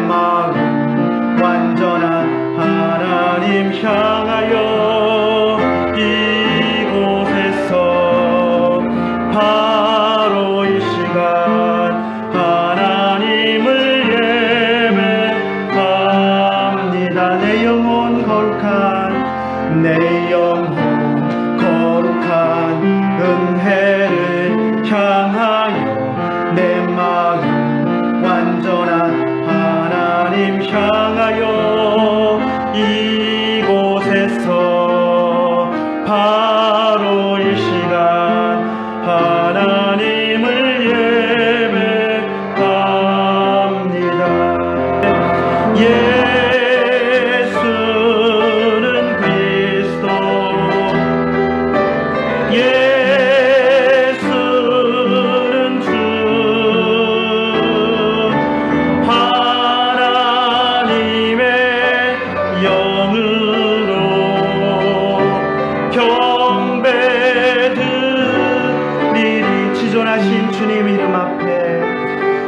마음 완전한 하나님 향하여 이곳에서 바로 이 시간 하나님을 예배합니다. 내 영혼 거룩한 내 영혼 거룩한 은혜를 향하여 내 마음 완전한 하나님 향하여 이곳에서 바로 이 시간 하나님을 예배합니다. 예수는 그리스도, 예수는 주, 하나님의 영으로 경배드리리. 지존하신 주님 이름 앞에,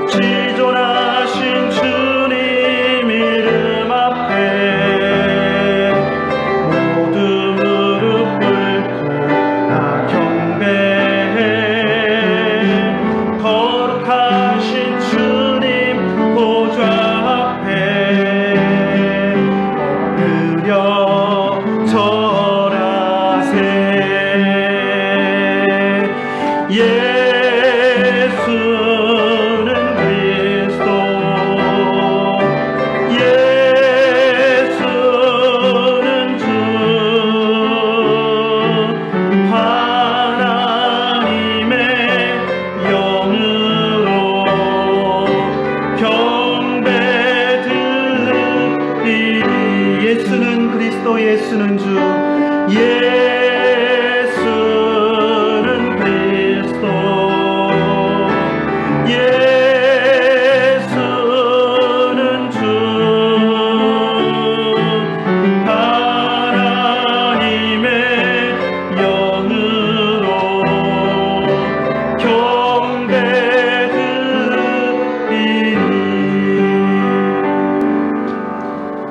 지존하신 주님 이름 앞에 모두 무릎 꿇고 나 경배해. 거룩하신 주님 보좌 앞에 엎드려 절하세. 예수는 그리스도, 예수는 주, 하나님의 영으로 경배드리리. 예수는 그리스도, 예수는 주, 예수는 그리스도, 예수는 주, 하나님의 영으로 경배드리리.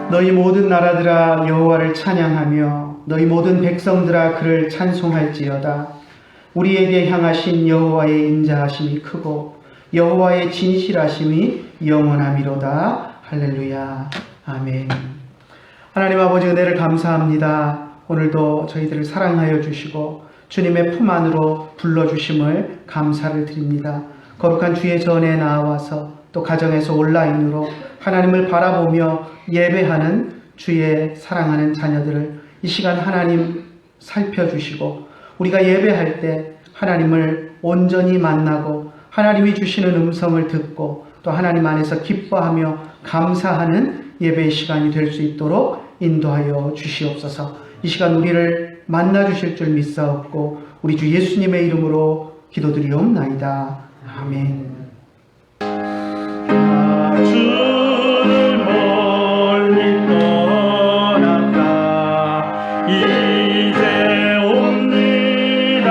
너희 모든 나라들아 여호와를 찬양하며 너희 모든 백성들아 그를 찬송할지어다. 우리에게 향하신 여호와의 인자하심이 크고 여호와의 진실하심이 영원하미로다. 할렐루야. 아멘. 하나님 아버지 은혜를 감사합니다. 오늘도 저희들을 사랑하여 주시고 주님의 품 안으로 불러주심을 감사를 드립니다. 거룩한 주의 전에 나와서 또 가정에서 온라인으로 하나님을 바라보며 예배하는 주의 사랑하는 자녀들을 이 시간 하나님 살펴주시고 우리가 예배할 때 하나님을 온전히 만나고 하나님이 주시는 음성을 듣고 또 하나님 안에서 기뻐하며 감사하는 예배의 시간이 될 수 있도록 인도하여 주시옵소서. 이 시간 우리를 만나 주실 줄 믿사옵고 우리 주 예수님의 이름으로 기도드리옵나이다. 아멘. 주를 멀리 떠났다 이제 옵니다.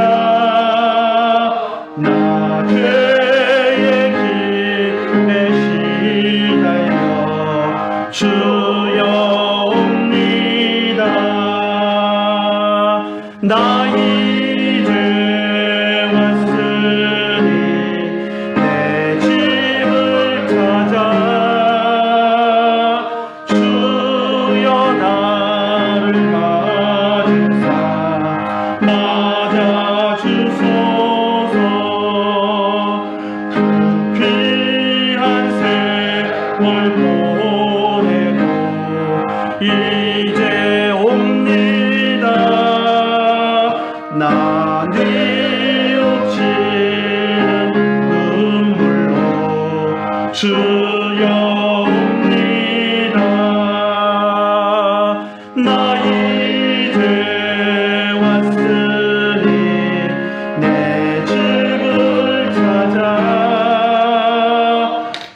나 죄의 길에 시달려 주여 옵니다. 나 이제 왔으니 내 집을 찾아 주여 나를 맞으사 맞아주소서. 그 귀한 세월 보내고 이제 옵니다. 나 뉘우치는 눈물로 주여 옵니다. 나 이제 왔으니 내 집을 찾아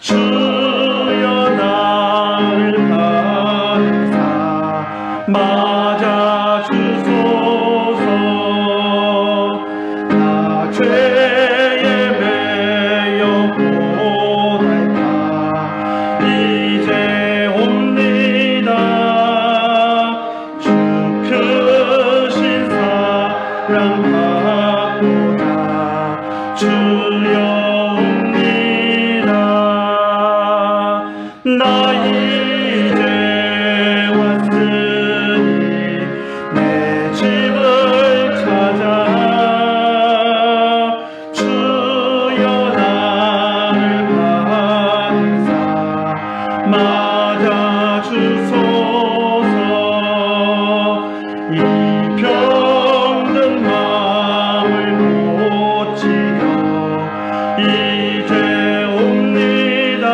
주여 나를 감사 나 이제 왔으니 내 집을 찾아 주여 나를 받으사 맞아주소서. 이 병든 마음을 고치려 이제 옵니다.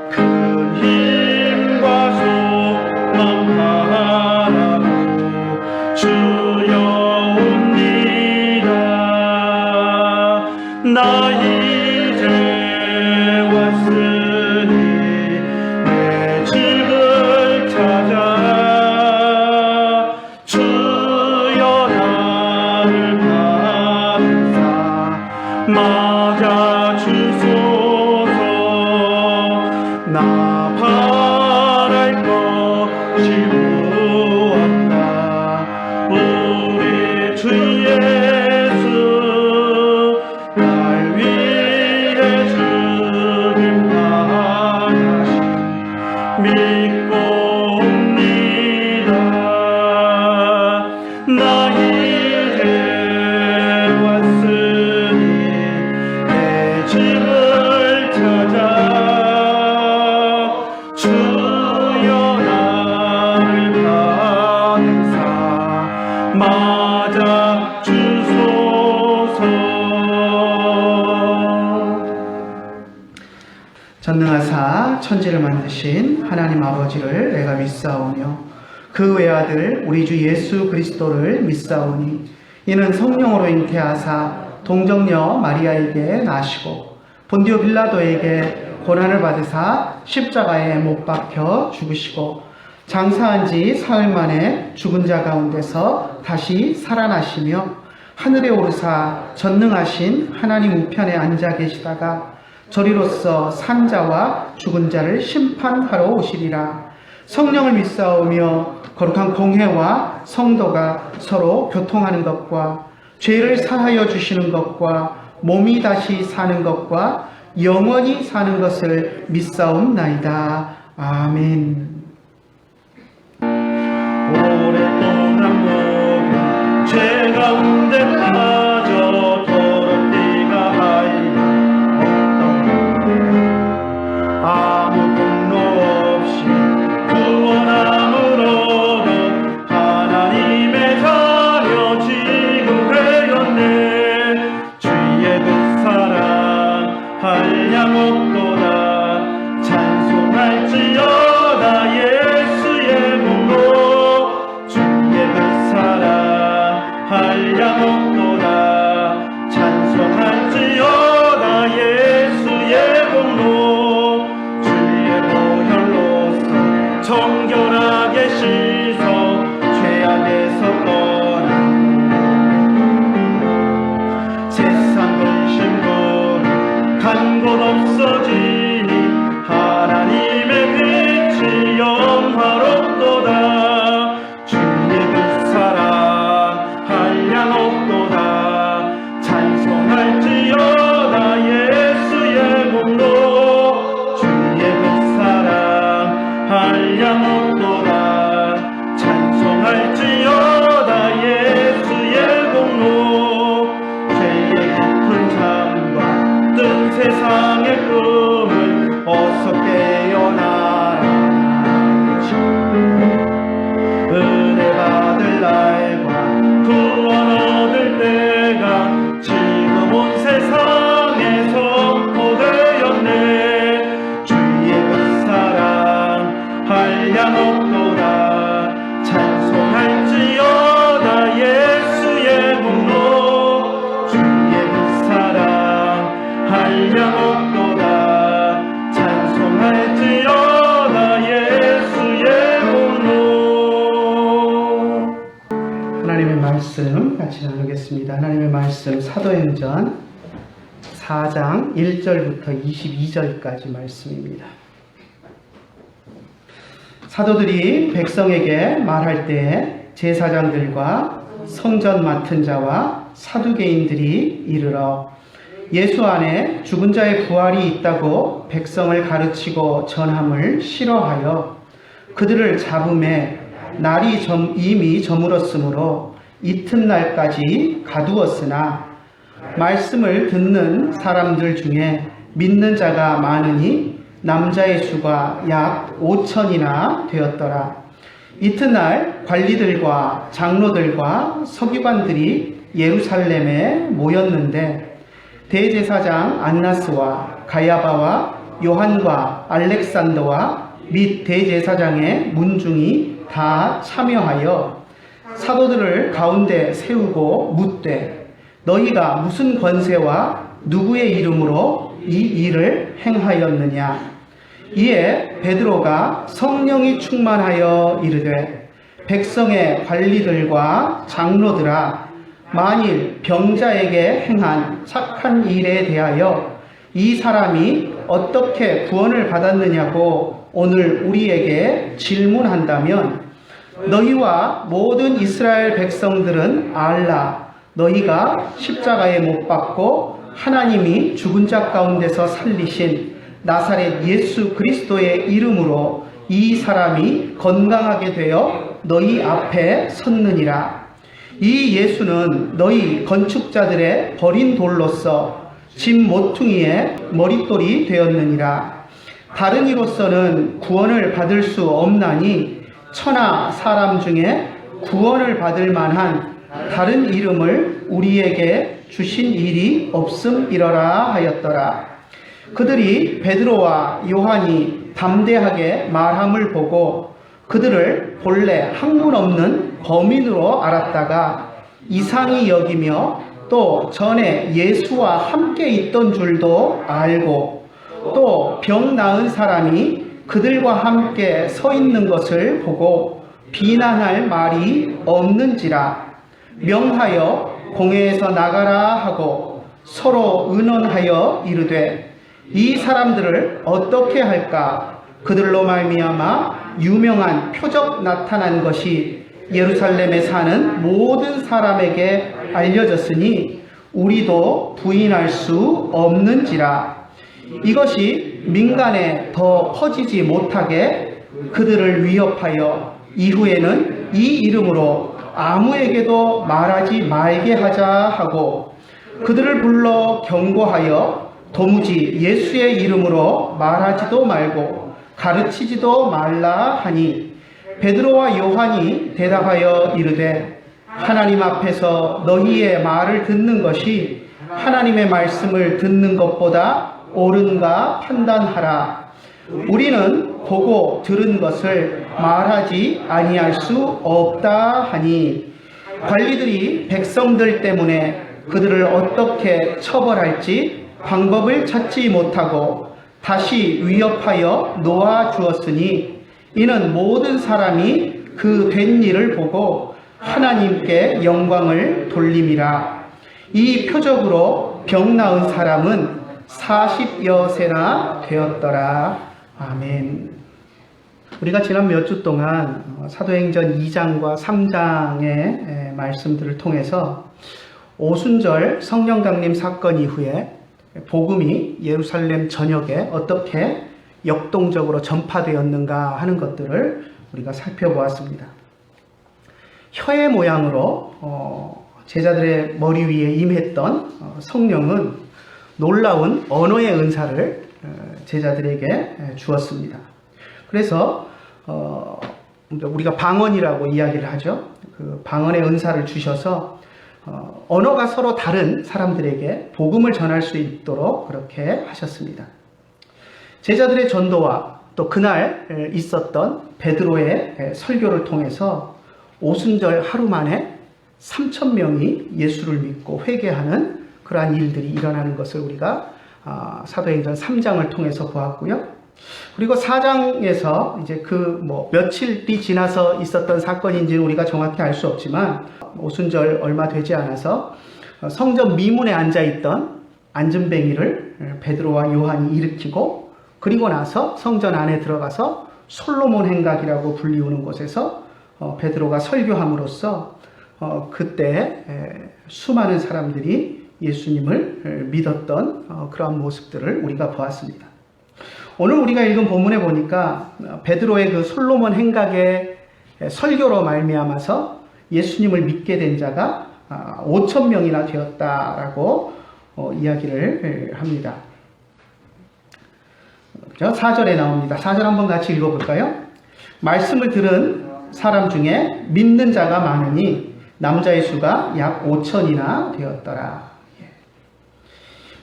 큰 힘과 소망 바라고 주여 옵니다. 나 이제 왔으니 내 집을 찾아 주여 나를 받으사 맞아주소서. 나 바랄 것이 무엇나 우리 주 예수 날 위해 죽임 당하신 믿고 옵니다. 나 이제 왔으니 내 집을 찾아 주여 나를 받으사 맞아주소서. 전능하사 천지를 만드신 하나님 아버지를 내가 믿사오며 그 외아들 우리 주 예수 그리스도를 믿사오니 이는 성령으로 잉태하사 동정녀 마리아에게 나시고 본디오 빌라도에게 고난을 받으사 십자가에 못 박혀 죽으시고 장사한 지 사흘 만에 죽은 자 가운데서 다시 살아나시며 하늘에 오르사 전능하신 하나님 우편에 앉아 계시다가 저리로서 산자와 죽은 자를 심판하러 오시리라. 성령을 믿사오며 거룩한 공회와 성도가 서로 교통하는 것과 죄를 사하여 주시는 것과 몸이 다시 사는 것과 영원히 사는 것을 믿사옵나이다. 아멘. 오랫동안 모든 죄 가운데 빠져 더럽기가 하여 아무 분노 없이 구원함으로도 하나님의 자녀 지금 되었네. 주의 그 사랑 한량 없도다 찬송할지어다 예수의 공로. 주의 그 사랑 한량 없도다 찬송할지어다 예수의 공로. 정결하게 씻어 죄악에서 떠나 세상 근심은 간 곳 없어지니 하나님의 빛이 영화롭도다. 주의 그 사랑 한량 없도다 찬송할지어다 예수의 공로. 주의 그 사랑 한량 없도다 찬송할지어다 예수의 공로. 죄의 깊은 잠과 뜬 세상의 꿈을 어서 깨어나라. 은혜 받을 날과 구원 얻을 때가 지금 온 세상에 선포되었네. 주의 그 사랑 한량 없도다 찬송할지어다 예수의 공로. 주의 그 사랑 한량 없도다 찬송할지어다 예수의 공로. 하나님의 말씀 같이 나누겠습니다. 하나님의 말씀 사도행전 4장 1절부터 22절까지 말씀입니다. 사도들이 백성에게 말할 때 제사장들과 성전 맡은 자와 사두개인들이 이르러 예수 안에 죽은 자의 부활이 있다고 백성을 가르치고 전함을 싫어하여 그들을 잡음에 날이 이미 저물었으므로 이튿날까지 가두었으나 말씀을 듣는 사람들 중에 믿는 자가 많으니 남자의 수가 약 5천이나 되었더라. 이튿날 관리들과 장로들과 서기관들이 예루살렘에 모였는데 대제사장 안나스와 가야바와 요한과 알렉산더와 및 대제사장의 문중이 다 참여하여 사도들을 가운데 세우고 묻되 너희가 무슨 권세와 누구의 이름으로 이 일을 행하였느냐. 이에 베드로가 성령이 충만하여 이르되 백성의 관리들과 장로들아, 만일 병자에게 행한 착한 일에 대하여 이 사람이 어떻게 구원을 받았느냐고 오늘 우리에게 질문한다면 너희와 모든 이스라엘 백성들은 알라. 너희가 십자가에 못 박고 하나님이 죽은 자 가운데서 살리신 나사렛 예수 그리스도의 이름으로 이 사람이 건강하게 되어 너희 앞에 섰느니라. 이 예수는 너희 건축자들의 버린 돌로서 집 모퉁이의 머릿돌이 되었느니라. 다른 이로서는 구원을 받을 수 없나니 천하 사람 중에 구원을 받을 만한 다른 이름을 우리에게 주신 일이 없음이러라 하였더라. 그들이 베드로와 요한이 담대하게 말함을 보고 그들을 본래 학문 없는 범인으로 알았다가 이상히 여기며 또 전에 예수와 함께 있던 줄도 알고 또 병 나은 사람이 그들과 함께 서 있는 것을 보고 비난할 말이 없는지라 명하여 공회에서 나가라 하고 서로 의논하여 이르되 이 사람들을 어떻게 할까? 그들로 말미암아 유명한 표적 나타난 것이 예루살렘에 사는 모든 사람에게 알려졌으니 우리도 부인할 수 없는지라. 이것이 민간에 더 퍼지지 못하게 그들을 위협하여 이후에는 이 이름으로 아무에게도 말하지 말게 하자 하고 그들을 불러 경고하여 도무지 예수의 이름으로 말하지도 말고 가르치지도 말라 하니 베드로와 요한이 대답하여 이르되 하나님 앞에서 너희의 말을 듣는 것이 하나님의 말씀을 듣는 것보다 옳은가 판단하라. 우리는 보고 들은 것을 말하지 아니할 수 없다 하니 관리들이 백성들 때문에 그들을 어떻게 처벌할지 방법을 찾지 못하고 다시 위협하여 놓아 주었으니 이는 모든 사람이 그 된 일을 보고 하나님께 영광을 돌림이라. 이 표적으로 병 나은 사람은 40여 세나 되었더라. 아멘. 우리가 지난 몇 주 동안 사도행전 2장과 3장의 말씀들을 통해서 오순절 성령 강림 사건 이후에 복음이 예루살렘 전역에 어떻게 역동적으로 전파되었는가 하는 것들을 우리가 살펴보았습니다. 혀의 모양으로 제자들의 머리 위에 임했던 성령은 놀라운 언어의 은사를 제자들에게 주었습니다. 그래서 우리가 방언이라고 이야기를 하죠. 그 방언의 은사를 주셔서 언어가 서로 다른 사람들에게 복음을 전할 수 있도록 그렇게 하셨습니다. 제자들의 전도와 또 그날 있었던 베드로의 설교를 통해서 오순절 하루 만에 3,000명이 예수를 믿고 회개하는 그러한 일들이 일어나는 것을 우리가 사도행전 3장을 통해서 보았고요. 그리고 4장에서 이제 며칠 뒤 지나서 있었던 사건인지는 우리가 정확히 알 수 없지만 오순절 얼마 되지 않아서 성전 미문에 앉아있던 안전뱅이를 베드로와 요한이 일으키고 그리고 나서 성전 안에 들어가서 솔로몬 행각이라고 불리우는 곳에서 베드로가 설교함으로써 그때 수많은 사람들이 예수님을 믿었던 그러한 모습들을 우리가 보았습니다. 오늘 우리가 읽은 본문에 보니까 베드로의 그 솔로몬 행각의 설교로 말미암아서 예수님을 믿게 된 자가 5천 명이나 되었다라고 이야기를 합니다. 4절에 나옵니다. 4절 한번 같이 읽어볼까요? 말씀을 들은 사람 중에 믿는 자가 많으니 남자의 수가 약 5천이나 되었더라.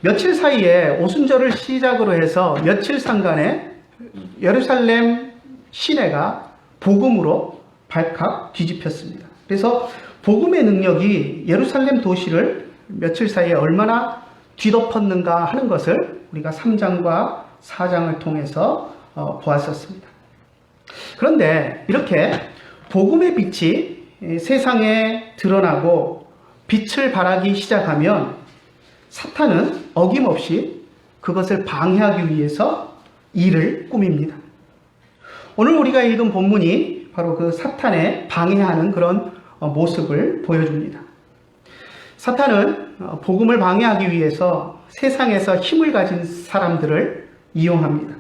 며칠 사이에 오순절을 시작으로 해서 며칠 상간에 예루살렘 시내가 복음으로 발칵 뒤집혔습니다. 그래서 복음의 능력이 예루살렘 도시를 며칠 사이에 얼마나 뒤덮었는가 하는 것을 우리가 3장과 4장을 통해서 보았었습니다. 그런데 이렇게 복음의 빛이 세상에 드러나고 빛을 발하기 시작하면 사탄은 어김없이 그것을 방해하기 위해서 일을 꾸밉니다. 오늘 우리가 읽은 본문이 바로 그 사탄의 방해하는 그런 모습을 보여줍니다. 사탄은 복음을 방해하기 위해서 세상에서 힘을 가진 사람들을 이용합니다.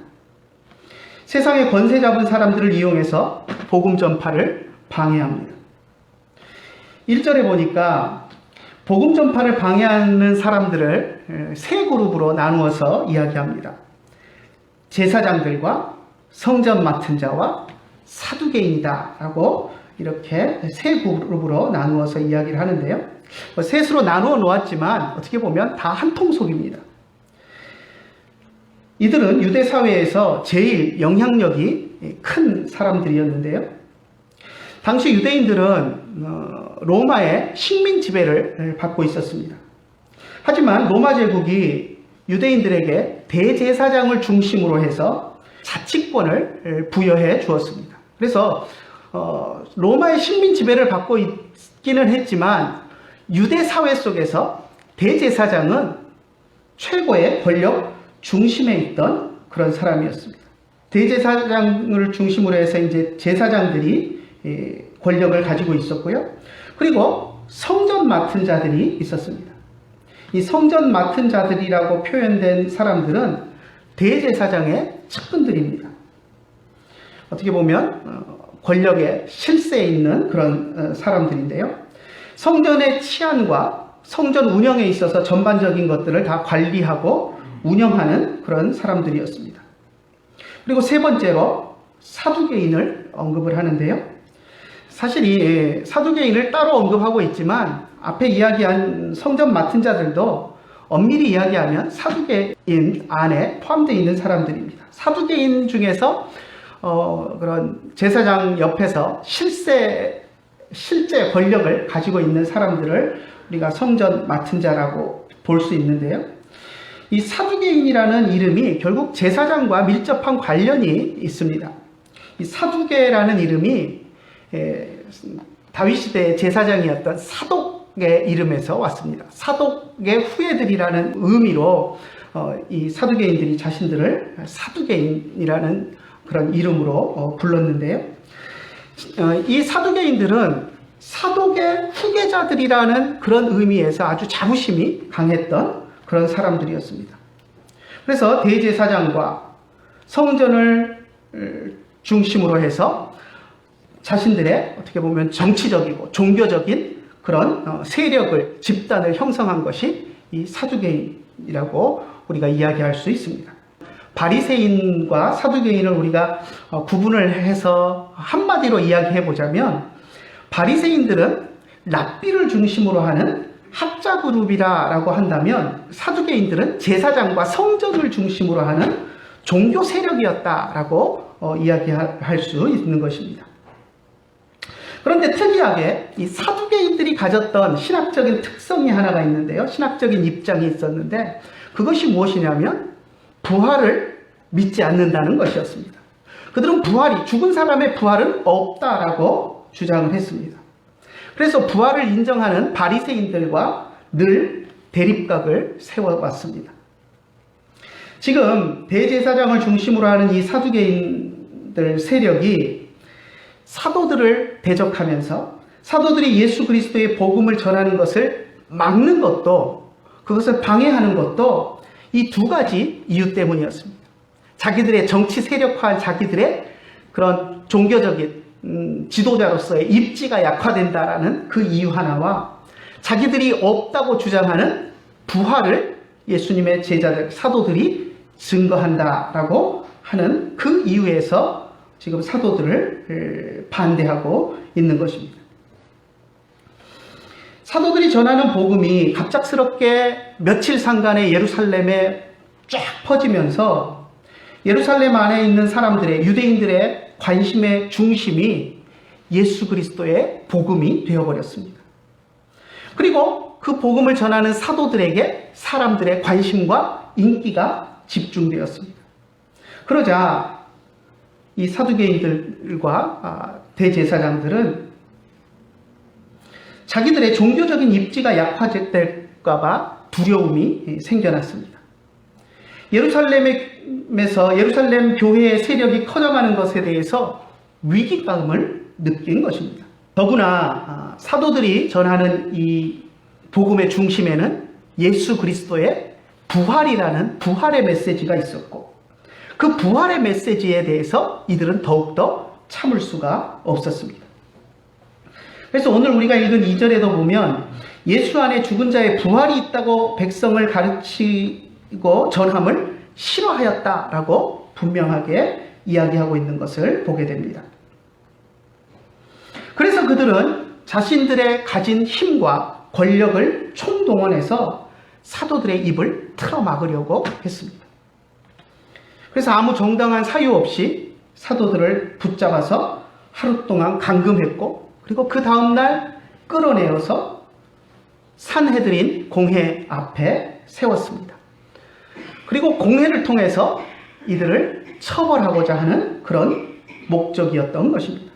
세상에 권세 잡은 사람들을 이용해서 복음 전파를 방해합니다. 1절에 보니까 복음 전파를 방해하는 사람들을 세 그룹으로 나누어서 이야기합니다. 제사장들과 성전 맡은 자와 사두개인이다 라고 이렇게 세 그룹으로 나누어서 이야기를 하는데요. 셋으로 나누어 놓았지만 어떻게 보면 다 한 통속입니다. 이들은 유대 사회에서 제일 영향력이 큰 사람들이었는데요. 당시 유대인들은 로마의 식민 지배를 받고 있었습니다. 하지만 로마 제국이 유대인들에게 대제사장을 중심으로 해서 자치권을 부여해 주었습니다. 그래서 로마의 식민 지배를 받고 있기는 했지만 유대 사회 속에서 대제사장은 최고의 권력 중심에 있던 그런 사람이었습니다. 대제사장을 중심으로 해서 이제 제사장들이 권력을 가지고 있었고요. 그리고 성전 맡은 자들이 있었습니다. 이 성전 맡은 자들이라고 표현된 사람들은 대제사장의 측근들입니다. 어떻게 보면 권력의 실세에 있는 그런 사람들인데요. 성전의 치안과 성전 운영에 있어서 전반적인 것들을 다 관리하고 운영하는 그런 사람들이었습니다. 그리고 세 번째로 사두개인을 언급을 하는데요. 사실 이 사두개인을 따로 언급하고 있지만 앞에 이야기한 성전 맡은 자들도 엄밀히 이야기하면 사두개인 안에 포함되어 있는 사람들입니다. 사두개인 중에서 그런 제사장 옆에서 실제 권력을 가지고 있는 사람들을 우리가 성전 맡은 자라고 볼 수 있는데요. 이 사두개인이라는 이름이 결국 제사장과 밀접한 관련이 있습니다. 이 사두개라는 이름이 다윗 시대의 제사장이었던 사독의 이름에서 왔습니다. 사독의 후예들이라는 의미로 이 사두개인들이 자신들을 사두개인이라는 그런 이름으로 불렀는데요. 이 사두개인들은 사독의 후계자들이라는 그런 의미에서 아주 자부심이 강했던 그런 사람들이었습니다. 그래서 대제사장과 성전을 중심으로 해서 자신들의 어떻게 보면 정치적이고 종교적인 그런 세력을, 집단을 형성한 것이 이 사두개인이라고 우리가 이야기할 수 있습니다. 바리새인과 사두개인을 우리가 구분을 해서 한마디로 이야기해 보자면, 바리새인들은 랍비를 중심으로 하는 학자 그룹이라고 한다면 사두개인들은 제사장과 성전을 중심으로 하는 종교 세력이었다라고 이야기할 수 있는 것입니다. 그런데 특이하게 이 사두개인들이 가졌던 신학적인 특성이 하나가 있는데요. 신학적인 입장이 있었는데 그것이 무엇이냐면 부활을 믿지 않는다는 것이었습니다. 그들은 죽은 사람의 부활은 없다라고 주장을 했습니다. 그래서 부활을 인정하는 바리새인들과 늘 대립각을 세워왔습니다. 지금 대제사장을 중심으로 하는 이 사두개인들 세력이 사도들을 대적하면서 사도들이 예수 그리스도의 복음을 전하는 것을 막는 것도 그것을 방해하는 것도 이 두 가지 이유 때문이었습니다. 자기들의 정치 세력화한 자기들의 그런 종교적인 지도자로서의 입지가 약화된다라는 그 이유 하나와 자기들이 없다고 주장하는 부활을 예수님의 제자들, 사도들이 증거한다라고 하는 그 이유에서 지금 사도들을 반대하고 있는 것입니다. 사도들이 전하는 복음이 갑작스럽게 며칠 상간에 예루살렘에 쫙 퍼지면서 예루살렘 안에 있는 사람들의, 유대인들의 관심의 중심이 예수 그리스도의 복음이 되어버렸습니다. 그리고 그 복음을 전하는 사도들에게 사람들의 관심과 인기가 집중되었습니다. 그러자 이 사두개인들과 대제사장들은 자기들의 종교적인 입지가 약화될까봐 두려움이 생겨났습니다. 예루살렘 교회의 세력이 커져가는 것에 대해서 위기감을 느낀 것입니다. 더구나 사도들이 전하는 이 복음의 중심에는 예수 그리스도의 부활이라는 부활의 메시지가 있었고, 그 부활의 메시지에 대해서 이들은 더욱더 참을 수가 없었습니다. 그래서 오늘 우리가 읽은 2절에도 보면 예수 안에 죽은 자의 부활이 있다고 백성을 가르치고 전함을 싫어하였다라고 분명하게 이야기하고 있는 것을 보게 됩니다. 그래서 그들은 자신들의 가진 힘과 권력을 총동원해서 사도들의 입을 틀어막으려고 했습니다. 그래서 아무 정당한 사유 없이 사도들을 붙잡아서 하루 동안 감금했고, 그리고 그 다음날 끌어내어서 산헤드린 공회 앞에 세웠습니다. 그리고 공회를 통해서 이들을 처벌하고자 하는 그런 목적이었던 것입니다.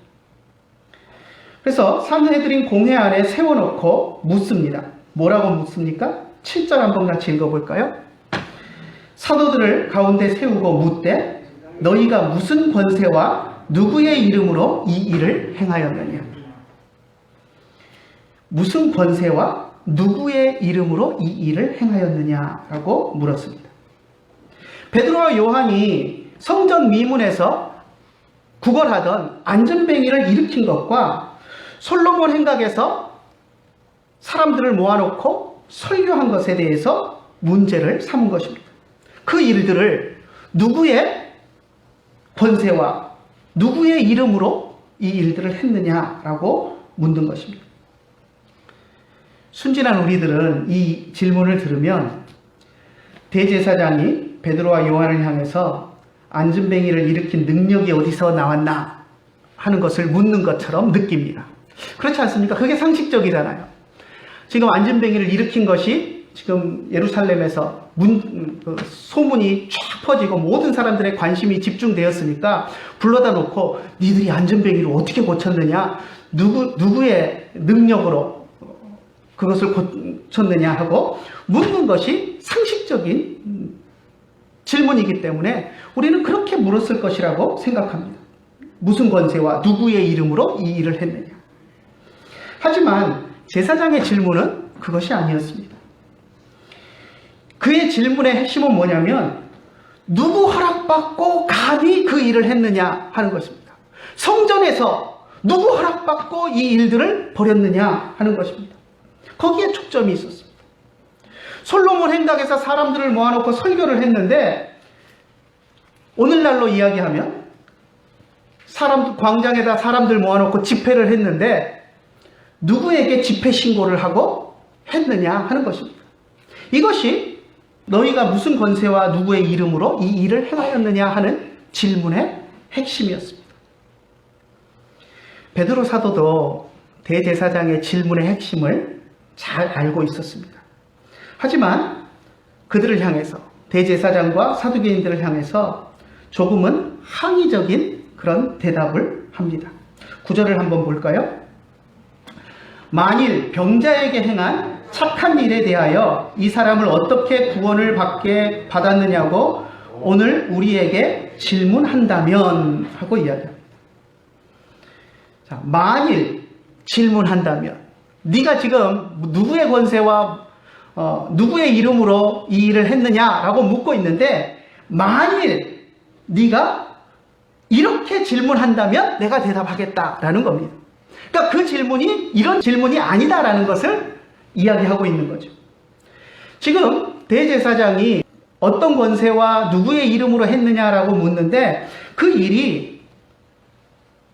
그래서 산헤드린 공회 안에 세워놓고 묻습니다. 뭐라고 묻습니까? 7절 한번 같이 읽어볼까요? 사도들을 가운데 세우고 묻되 너희가 무슨 권세와 누구의 이름으로 이 일을 행하였느냐? 무슨 권세와 누구의 이름으로 이 일을 행하였느냐라고 물었습니다. 베드로와 요한이 성전 미문에서 구걸하던 안전뱅이를 일으킨 것과 솔로몬 행각에서 사람들을 모아놓고 설교한 것에 대해서 문제를 삼은 것입니다. 그 일들을 누구의 권세와 누구의 이름으로 이 일들을 했느냐라고 묻는 것입니다. 순진한 우리들은 이 질문을 들으면 대제사장이 베드로와 요한을 향해서 안전뱅이를 일으킨 능력이 어디서 나왔나 하는 것을 묻는 것처럼 느낍니다. 그렇지 않습니까? 그게 상식적이잖아요. 지금 안전뱅이를 일으킨 것이 지금 예루살렘에서 소문이 쫙 퍼지고 모든 사람들의 관심이 집중되었으니까 불러다 놓고 니들이 안전뱅이를 어떻게 고쳤느냐, 누구의 능력으로 그것을 고쳤느냐 하고 묻는 것이 상식적인 질문이기 때문에 우리는 그렇게 물었을 것이라고 생각합니다. 무슨 권세와 누구의 이름으로 이 일을 했느냐. 하지만 제사장의 질문은 그것이 아니었습니다. 그의 질문의 핵심은 뭐냐면 누구 허락받고 감히 그 일을 했느냐 하는 것입니다. 성전에서 누구 허락받고 이 일들을 벌였느냐 하는 것입니다. 거기에 초점이 있었습니다. 솔로몬 행각에서 사람들을 모아놓고 설교를 했는데 오늘날로 이야기하면 광장에다 사람들 모아놓고 집회를 했는데 누구에게 집회 신고를 하고 했느냐 하는 것입니다. 이것이 너희가 무슨 권세와 누구의 이름으로 이 일을 행하였느냐 하는 질문의 핵심이었습니다. 베드로 사도도 대제사장의 질문의 핵심을 잘 알고 있었습니다. 하지만 그들을 향해서, 대제사장과 사두개인들을 향해서 조금은 항의적인 그런 대답을 합니다. 9절을 한번 볼까요? 만일 병자에게 행한 착한 일에 대하여 이 사람을 어떻게 구원을 받았느냐고 오늘 우리에게 질문한다면 하고 이야기합니다. 자, 만일 질문한다면 네가 지금 누구의 권세와 누구의 이름으로 이 일을 했느냐라고 묻고 있는데, 만일 네가 이렇게 질문한다면 내가 대답하겠다라는 겁니다. 그러니까 그 질문이 이런 질문이 아니다라는 것을 이야기하고 있는 거죠. 지금 대제사장이 어떤 권세와 누구의 이름으로 했느냐라고 묻는데, 그 일이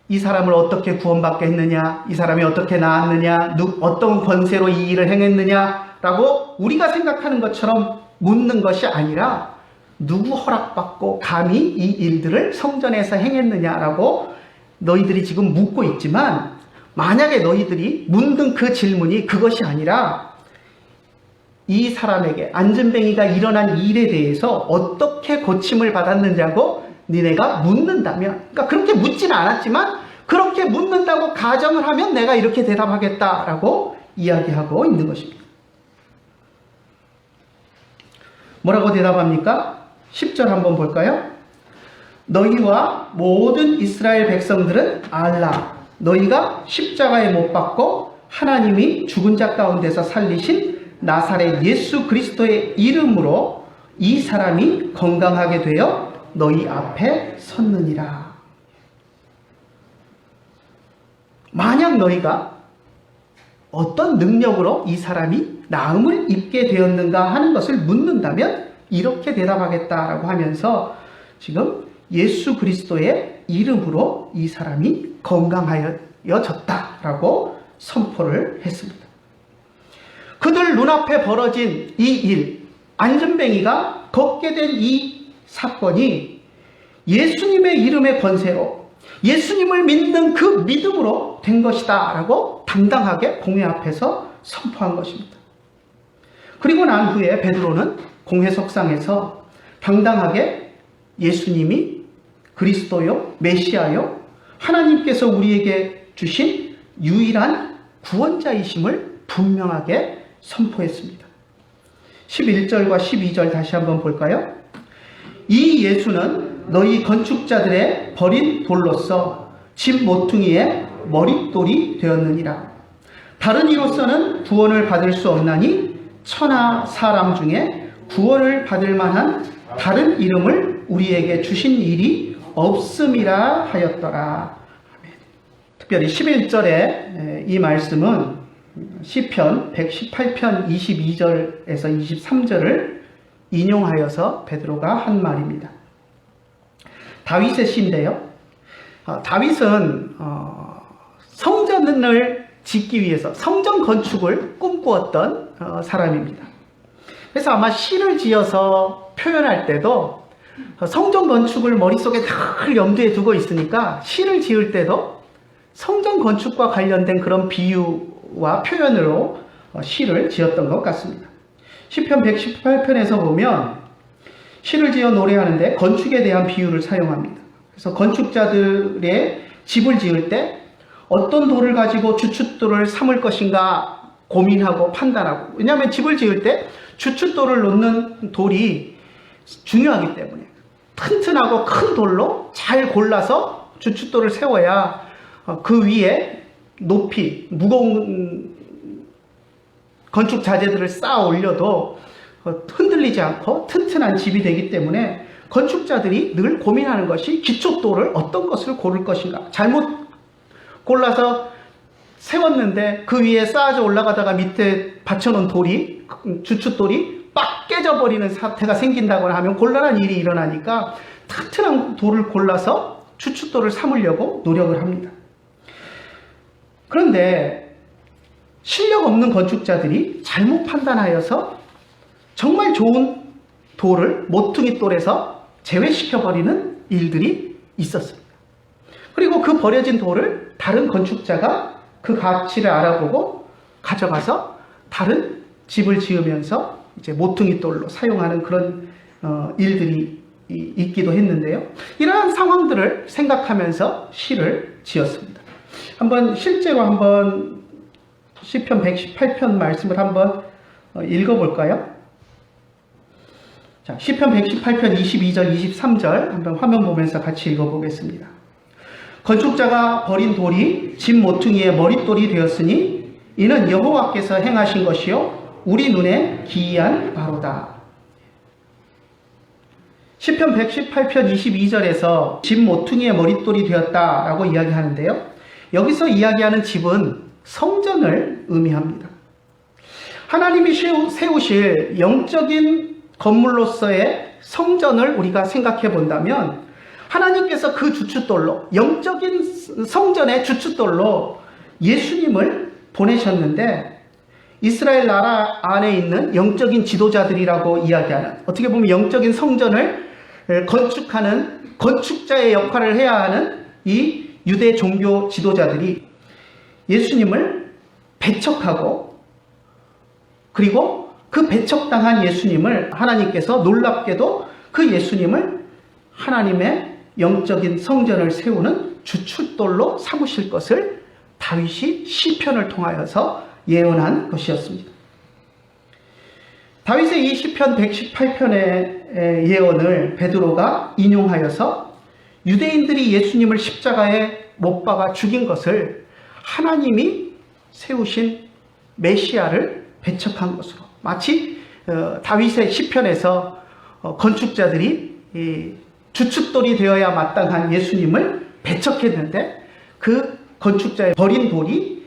이 사람을 어떻게 구원받게 했느냐, 이 사람이 어떻게 나았느냐, 어떤 권세로 이 일을 행했느냐라고 우리가 생각하는 것처럼 묻는 것이 아니라, 누구 허락받고 감히 이 일들을 성전에서 행했느냐라고 너희들이 지금 묻고 있지만, 만약에 너희들이 묻는 그 질문이 그것이 아니라 이 사람에게 안전뱅이가 일어난 일에 대해서 어떻게 고침을 받았느냐고 니네가 묻는다면, 그러니까 그렇게 묻지는 않았지만 그렇게 묻는다고 가정을 하면 내가 이렇게 대답하겠다라고 이야기하고 있는 것입니다. 뭐라고 대답합니까? 10절 한번 볼까요? 너희와 모든 이스라엘 백성들은 알라, 너희가 십자가에 못 박고 하나님이 죽은 자 가운데서 살리신 나사렛 예수 그리스도의 이름으로 이 사람이 건강하게 되어 너희 앞에 섰느니라. 만약 너희가 어떤 능력으로 이 사람이 나음을 입게 되었는가 하는 것을 묻는다면 이렇게 대답하겠다라고 하면서 지금 예수 그리스도의 이름으로 이 사람이 건강하여졌다라고 선포를 했습니다. 그들 눈앞에 벌어진 이 일, 안전뱅이가 걷게 된 이 사건이 예수님의 이름의 권세로, 예수님을 믿는 그 믿음으로 된 것이다 라고 당당하게 공회 앞에서 선포한 것입니다. 그리고 난 후에 베드로는 공회 석상에서 당당하게 예수님이 그리스도요, 메시아요, 하나님께서 우리에게 주신 유일한 구원자이심을 분명하게 선포했습니다. 11절과 12절 다시 한번 볼까요? 이 예수는 너희 건축자들의 버린 돌로서 집 모퉁이의 머릿돌이 되었느니라. 다른 이로서는 구원을 받을 수 없나니 천하 사람 중에 구원을 받을 만한 다른 이름을 우리에게 주신 일이 없음이라 하였더라. 특별히 11절에 이 말씀은 시편 118편 22절에서 23절을 인용하여서 베드로가 한 말입니다. 다윗의 시인데요. 다윗은 성전을 짓기 위해서 성전 건축을 꿈꾸었던 사람입니다. 그래서 아마 시를 지어서 표현할 때도 성전 건축을 머릿속에 늘 염두에 두고 있으니까 시를 지을 때도 성전 건축과 관련된 그런 비유와 표현으로 시를 지었던 것 같습니다. 시편 118편에서 보면 시를 지어 노래하는데 건축에 대한 비유를 사용합니다. 그래서 건축자들의 집을 지을 때 어떤 돌을 가지고 주춧돌을 삼을 것인가 고민하고 판단하고, 왜냐하면 집을 지을 때 주춧돌을 놓는 돌이 중요하기 때문에 튼튼하고 큰 돌로 잘 골라서 주춧돌을 세워야 그 위에 높이 무거운 건축 자재들을 쌓아 올려도 흔들리지 않고 튼튼한 집이 되기 때문에 건축자들이 늘 고민하는 것이 기초돌을 어떤 것을 고를 것인가. 잘못 골라서 세웠는데 그 위에 쌓아져 올라가다가 밑에 받쳐놓은 돌이, 주춧돌이 빡 깨져버리는 사태가 생긴다거나 하면 곤란한 일이 일어나니까 튼튼한 돌을 골라서 주춧돌을 삼으려고 노력을 합니다. 그런데 실력 없는 건축자들이 잘못 판단하여서 정말 좋은 돌을 모퉁이 돌에서 제외시켜버리는 일들이 있었습니다. 그리고 그 버려진 돌을 다른 건축자가 그 가치를 알아보고 가져가서 다른 집을 지으면서 이제 모퉁이 돌로 사용하는 그런 일들이 있기도 했는데요. 이러한 상황들을 생각하면서 시를 지었습니다. 실제로 한번 시편 118편 말씀을 한번 읽어볼까요? 자, 시편 118편 22절, 23절 한번 화면 보면서 같이 읽어보겠습니다. 건축자가 버린 돌이 집 모퉁이의 머릿돌이 되었으니 이는 여호와께서 행하신 것이요 우리 눈에 기이한 바로다. 시편 118편 22절에서 집 모퉁이의 머릿돌이 되었다라고 이야기하는데요. 여기서 이야기하는 집은 성전을 의미합니다. 하나님이 세우실 영적인 건물로서의 성전을 우리가 생각해 본다면 하나님께서 그 주춧돌로, 영적인 성전의 주춧돌로 예수님을 보내셨는데, 이스라엘 나라 안에 있는 영적인 지도자들이라고 이야기하는, 어떻게 보면 영적인 성전을 건축하는 건축자의 역할을 해야 하는 이 유대 종교 지도자들이 예수님을 배척하고, 그리고 그 배척당한 예수님을 하나님께서 놀랍게도 그 예수님을 하나님의 영적인 성전을 세우는 주춧돌로 삼으실 것을 다윗이 시편을 통하여서 예언한 것이었습니다. 다윗의 이 시편 118편의 예언을 베드로가 인용하여서 유대인들이 예수님을 십자가에 못 박아 죽인 것을 하나님이 세우신 메시아를 배척한 것으로, 마치 다윗의 시편에서 건축자들이 주춧돌이 되어야 마땅한 예수님을 배척했는데, 그 건축자의 버린 돌이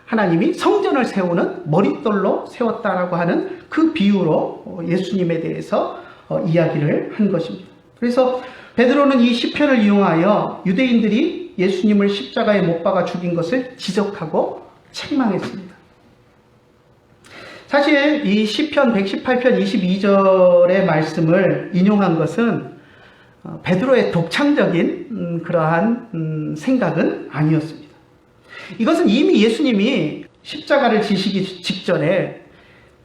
하나님이 성전을 세우는 머릿돌로 세웠다라고 하는 그 비유로 예수님에 대해서 이야기를 한 것입니다. 그래서 베드로는 이 시편을 이용하여 유대인들이 예수님을 십자가에 못 박아 죽인 것을 지적하고 책망했습니다. 사실 이 시편 118편 22절의 말씀을 인용한 것은 베드로의 독창적인 그러한 생각은 아니었습니다. 이것은 이미 예수님이 십자가를 지시기 직전에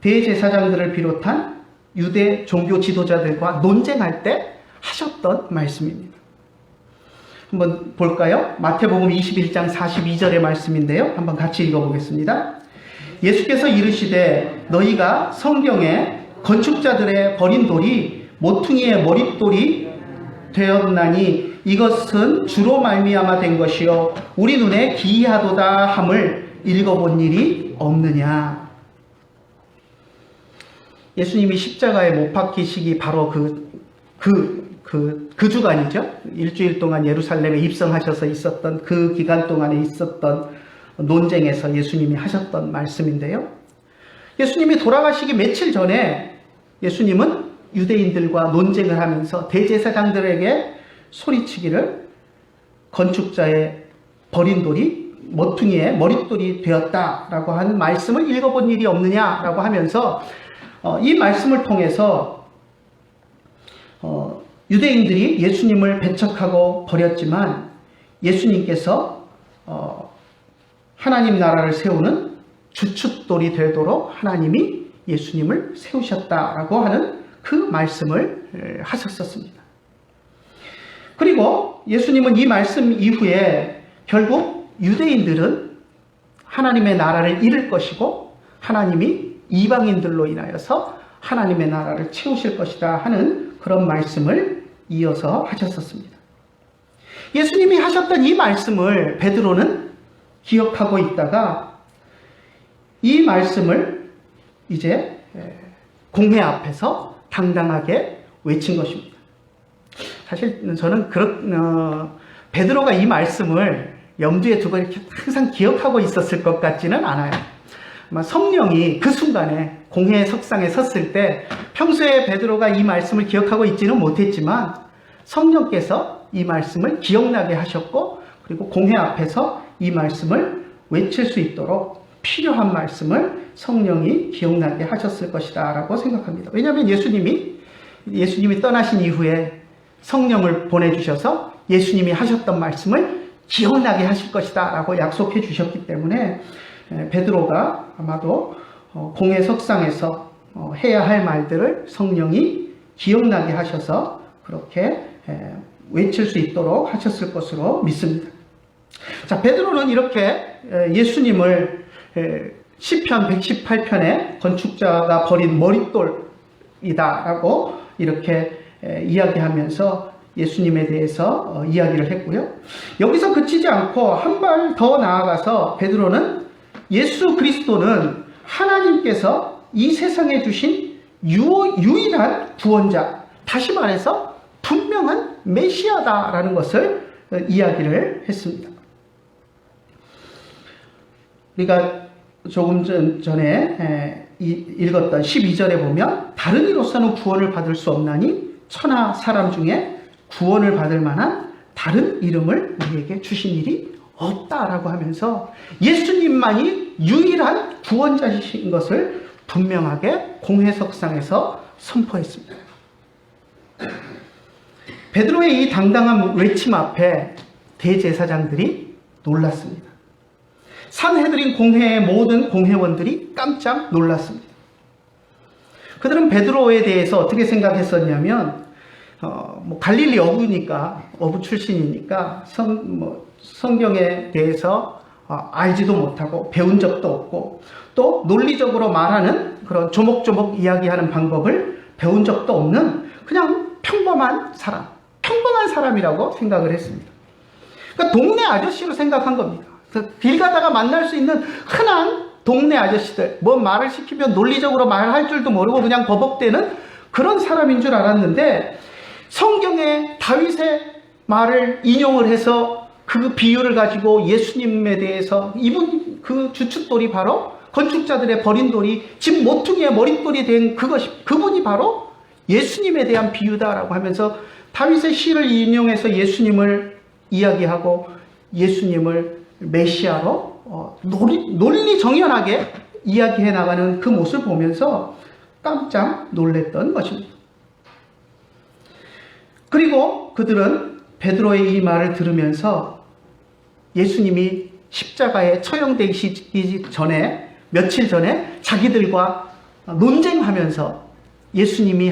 대제사장들을 비롯한 유대 종교 지도자들과 논쟁할 때 하셨던 말씀입니다. 한번 볼까요? 마태복음 21장 42절의 말씀인데요. 한번 같이 읽어보겠습니다. 예수께서 이르시되 너희가 성경에 건축자들의 버린 돌이 모퉁이의 머릿돌이 되었나니 이것은 주로 말미암아 된 것이요 우리 눈에 기이하도다 함을 읽어본 일이 없느냐. 예수님이 십자가에 못 박히시기 바로 그 주간이죠. 일주일 동안 예루살렘에 입성하셔서 있었던 그 기간 동안에 있었던 논쟁에서 예수님이 하셨던 말씀인데요. 예수님이 돌아가시기 며칠 전에 예수님은 유대인들과 논쟁을 하면서 대제사장들에게 소리치기를 건축자의 버린 돌이 모퉁이의 머릿돌이 되었다라고 하는 말씀을 읽어본 일이 없느냐라고 하면서 이 말씀을 통해서 유대인들이 예수님을 배척하고 버렸지만 예수님께서 하나님 나라를 세우는 주춧돌이 되도록 하나님이 예수님을 세우셨다라고 하는 그 말씀을 하셨었습니다. 그리고 예수님은 이 말씀 이후에 결국 유대인들은 하나님의 나라를 잃을 것이고 하나님이 이방인들로 인하여서 하나님의 나라를 채우실 것이다 하는 그런 말씀을 이어서 하셨었습니다. 예수님이 하셨던 이 말씀을 베드로는 기억하고 있다가 이 말씀을 이제 공회 앞에서 당당하게 외친 것입니다. 사실 저는 베드로가 이 말씀을 염두에 두고 이렇게 항상 기억하고 있었을 것 같지는 않아요. 아마 성령이 그 순간에 공회 석상에 섰을 때 평소에 베드로가 이 말씀을 기억하고 있지는 못했지만 성령께서 이 말씀을 기억나게 하셨고, 그리고 공회 앞에서 이 말씀을 외칠 수 있도록 필요한 말씀을 성령이 기억나게 하셨을 것이다 라고 생각합니다. 왜냐하면 예수님이 떠나신 이후에 성령을 보내주셔서 예수님이 하셨던 말씀을 기억나게 하실 것이다 라고 약속해 주셨기 때문에 베드로가 아마도 공회 석상에서 해야 할 말들을 성령이 기억나게 하셔서 그렇게 외칠 수 있도록 하셨을 것으로 믿습니다. 자, 베드로는 이렇게 예수님을 시편 118편에 건축자가 버린 머릿돌이다라고 이렇게 이야기하면서 예수님에 대해서 이야기를 했고요. 여기서 그치지 않고 한 발 더 나아가서 베드로는 예수 그리스도는 하나님께서 이 세상에 주신 유일한 구원자, 다시 말해서 분명한 메시아다라는 것을 이야기를 했습니다. 우리가 조금 전에 읽었던 12절에 보면 다른 이로서는 구원을 받을 수 없나니 천하 사람 중에 구원을 받을 만한 다른 이름을 우리에게 주신 일이 없다라고 하면서 예수님만이 유일한 구원자이신 것을 분명하게 공회석상에서 선포했습니다. 베드로의 이 당당한 외침 앞에 대제사장들이 놀랐습니다. 산헤드린 공회의 모든 공회원들이 깜짝 놀랐습니다. 그들은 베드로에 대해서 어떻게 생각했었냐면 갈릴리 어부 출신이니까 성경에 대해서 알지도 못하고 배운 적도 없고 또 논리적으로 말하는 그런 조목조목 이야기하는 방법을 배운 적도 없는 그냥 평범한 사람이라고 생각을 했습니다. 그러니까 동네 아저씨로 생각한 겁니다. 길 가다가 만날 수 있는 흔한 동네 아저씨들, 뭐 말을 시키면 논리적으로 말할 줄도 모르고 그냥 버벅대는 그런 사람인 줄 알았는데 성경에 다윗의 말을 인용을 해서 그 비유를 가지고 예수님에 대해서 이분 그 주춧돌이 바로 건축자들의 버린 돌이 집 모퉁이의 머릿돌이 된 그분이 바로 예수님에 대한 비유다라고 하면서 다윗의 시를 인용해서 예수님을 이야기하고 예수님을 메시아로 논리정연하게 이야기해 나가는 그 모습을 보면서 깜짝 놀랐던 것입니다. 그리고 그들은 베드로의 이 말을 들으면서 예수님이 십자가에 처형되시기 전에 며칠 전에 자기들과 논쟁하면서 예수님이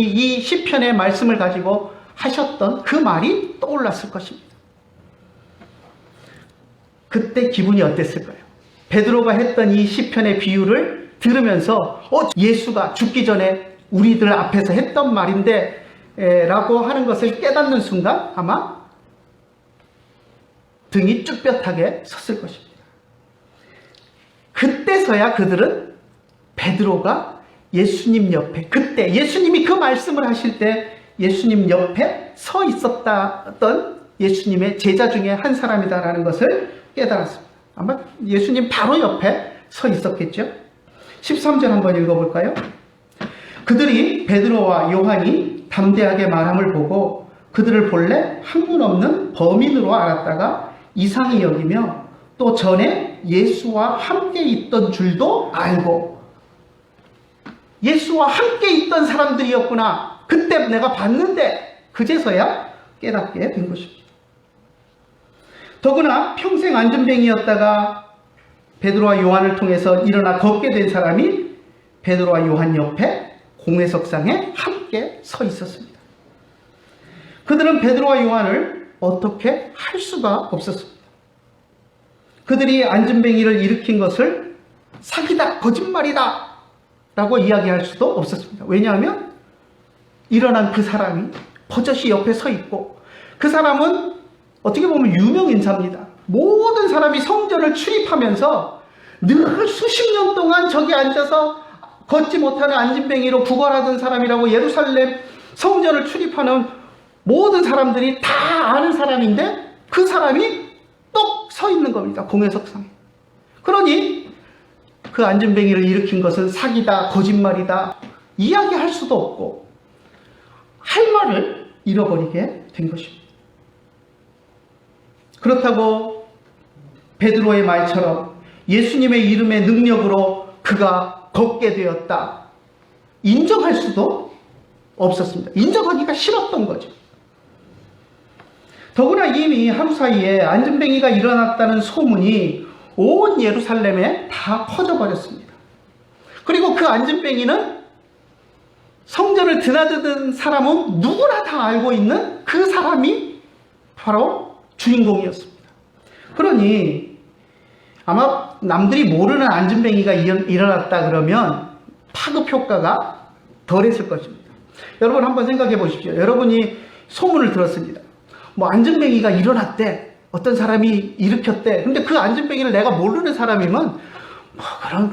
이 시편의 말씀을 가지고 하셨던 그 말이 떠올랐을 것입니다. 그때 기분이 어땠을까요? 베드로가 했던 이 시편의 비유를 들으면서 예수가 죽기 전에 우리들 앞에서 했던 말인데 라고 하는 것을 깨닫는 순간 아마 등이 쭈뼛하게 섰을 것입니다. 그때서야 그들은 베드로가 예수님 옆에, 그때 예수님이 그 말씀을 하실 때 예수님 옆에 서 있었던 예수님의 제자 중에 한 사람이다라는 것을 깨달았습니다. 아마 예수님 바로 옆에 서 있었겠죠. 13절 한번 읽어볼까요? 그들이 베드로와 요한이 담대하게 말함을 보고 그들을 본래 학문 없는 범인으로 알았다가 이상히 여기며 또 전에 예수와 함께 있던 줄도 알고, 예수와 함께 있던 사람들이었구나, 그때 내가 봤는데, 그제서야 깨닫게 된 것입니다. 더구나 평생 안전뱅이였다가 베드로와 요한을 통해서 일어나 걷게 된 사람이 베드로와 요한 옆에 공회석상에 함께 서 있었습니다. 그들은 베드로와 요한을 어떻게 할 수가 없었습니다. 그들이 안전뱅이를 일으킨 것을 사기다, 거짓말이다 라고 이야기할 수도 없었습니다. 왜냐하면 일어난 그 사람이 버젓이 옆에 서 있고, 그 사람은 어떻게 보면 유명 인사입니다. 모든 사람이 성전을 출입하면서 늘 수십 년 동안 저기 앉아서 걷지 못하는 안진뱅이로 구걸하던 사람이라고 예루살렘 성전을 출입하는 모든 사람들이 다 아는 사람인데 그 사람이 똑 서 있는 겁니다. 공회석상에. 그러니 그 안진뱅이를 일으킨 것은 사기다, 거짓말이다 이야기할 수도 없고 할 말을 잃어버리게 된 것입니다. 그렇다고 베드로의 말처럼 예수님의 이름의 능력으로 그가 걷게 되었다 인정할 수도 없었습니다. 인정하기가 싫었던 거죠. 더구나 이미 하루 사이에 안전뱅이가 일어났다는 소문이 온 예루살렘에 다 퍼져버렸습니다. 그리고 그 안전뱅이는 성전을 드나드는 사람은 누구나 다 알고 있는 그 사람이 바로 주인공이었습니다. 그러니 아마 남들이 모르는 안전뱅이가 일어났다 그러면 파급 효과가 덜했을 것입니다. 여러분 한번 생각해 보십시오. 여러분이 소문을 들었습니다. 뭐 안전뱅이가 일어났대, 어떤 사람이 일으켰대. 근데 그 안전뱅이를 내가 모르는 사람이면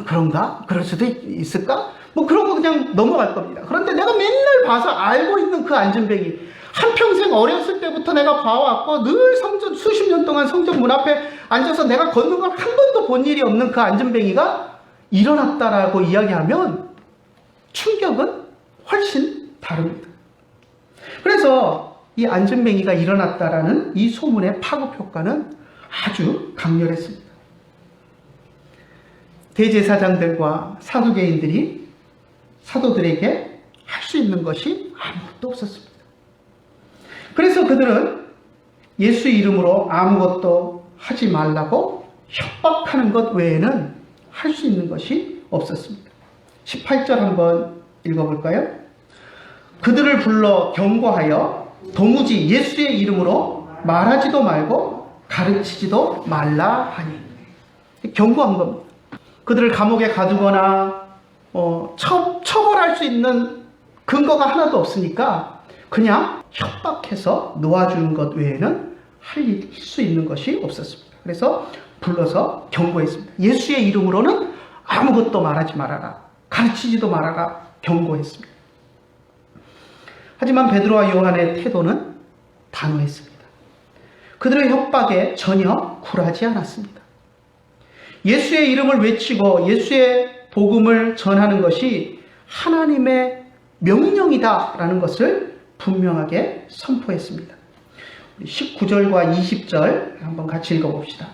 그런가? 그럴 수도 있을까? 뭐 그런 거 그냥 넘어갈 겁니다. 그런데 내가 맨날 봐서 알고 있는 그 안전뱅이, 한평생 어렸을 때부터 내가 봐왔고 늘 성전, 수십 년 동안 성전 문 앞에 앉아서 내가 걷는 걸 한 번도 본 일이 없는 그 안전뱅이가 일어났다라고 이야기하면 충격은 훨씬 다릅니다. 그래서 이 안전뱅이가 일어났다라는 이 소문의 파급 효과는 아주 강렬했습니다. 대제사장들과 사두개인들이 사도들에게 할 수 있는 것이 아무것도 없었습니다. 그래서 그들은 예수 이름으로 아무것도 하지 말라고 협박하는 것 외에는 할 수 있는 것이 없었습니다. 18절 한번 읽어볼까요? 그들을 불러 경고하여 도무지 예수의 이름으로 말하지도 말고 가르치지도 말라 하니, 경고한 겁니다. 그들을 감옥에 가두거나 처벌할 수 있는 근거가 하나도 없으니까 그냥 협박해서 놓아주는 것 외에는 할 수 있는 것이 없었습니다. 그래서 불러서 경고했습니다. 예수의 이름으로는 아무것도 말하지 말아라, 가르치지도 말아라 경고했습니다. 하지만 베드로와 요한의 태도는 단호했습니다. 그들의 협박에 전혀 굴하지 않았습니다. 예수의 이름을 외치고 예수의 복음을 전하는 것이 하나님의 명령이다라는 것을 분명하게 선포했습니다. 19절과 20절 한번 같이 읽어봅시다.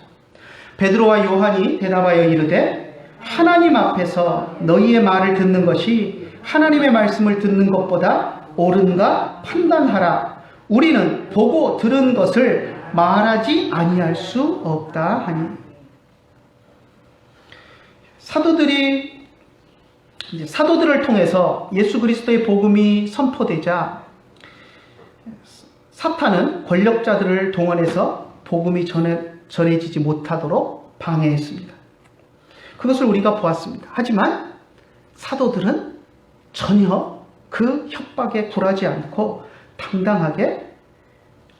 베드로와 요한이 대답하여 이르되 하나님 앞에서 너희의 말을 듣는 것이 하나님의 말씀을 듣는 것보다 옳은가 판단하라. 우리는 보고 들은 것을 말하지 아니할 수 없다 하니. 사도들을 통해서 예수 그리스도의 복음이 선포되자 사탄은 권력자들을 동원해서 복음이 전해지지 못하도록 방해했습니다. 그것을 우리가 보았습니다. 하지만 사도들은 전혀 그 협박에 굴하지 않고 당당하게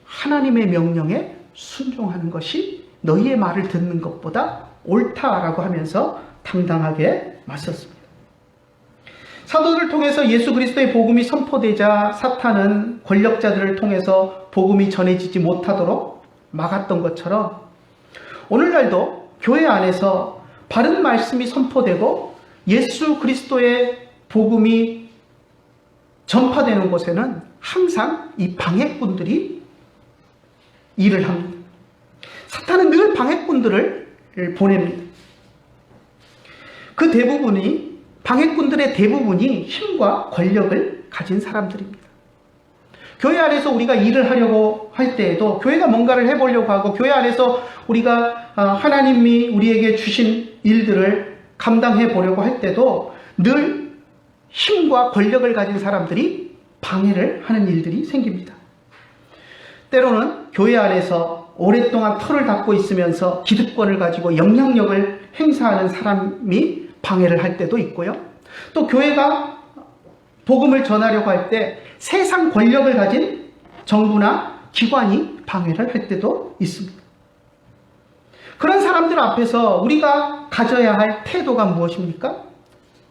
하나님의 명령에 순종하는 것이 너희의 말을 듣는 것보다 옳다라고 하면서 당당하게 맞섰습니다. 사도들을 통해서 예수 그리스도의 복음이 선포되자 사탄은 권력자들을 통해서 복음이 전해지지 못하도록 막았던 것처럼 오늘날도 교회 안에서 바른 말씀이 선포되고 예수 그리스도의 복음이 전파되는 곳에는 항상 이 방해꾼들이 일을 합니다. 사탄은 늘 방해꾼들을 보냅니다. 그 방해꾼들의 대부분이 힘과 권력을 가진 사람들입니다. 교회 안에서 우리가 일을 하려고 할 때에도, 교회가 뭔가를 해보려고 하고 교회 안에서 우리가 하나님이 우리에게 주신 일들을 감당해 보려고 할 때도 늘 힘과 권력을 가진 사람들이 방해를 하는 일들이 생깁니다. 때로는 교회 안에서 오랫동안 털을 닦고 있으면서 기득권을 가지고 영향력을 행사하는 사람이 방해를 할 때도 있고요. 또 교회가 복음을 전하려고 할 때 세상 권력을 가진 정부나 기관이 방해를 할 때도 있습니다. 그런 사람들 앞에서 우리가 가져야 할 태도가 무엇입니까?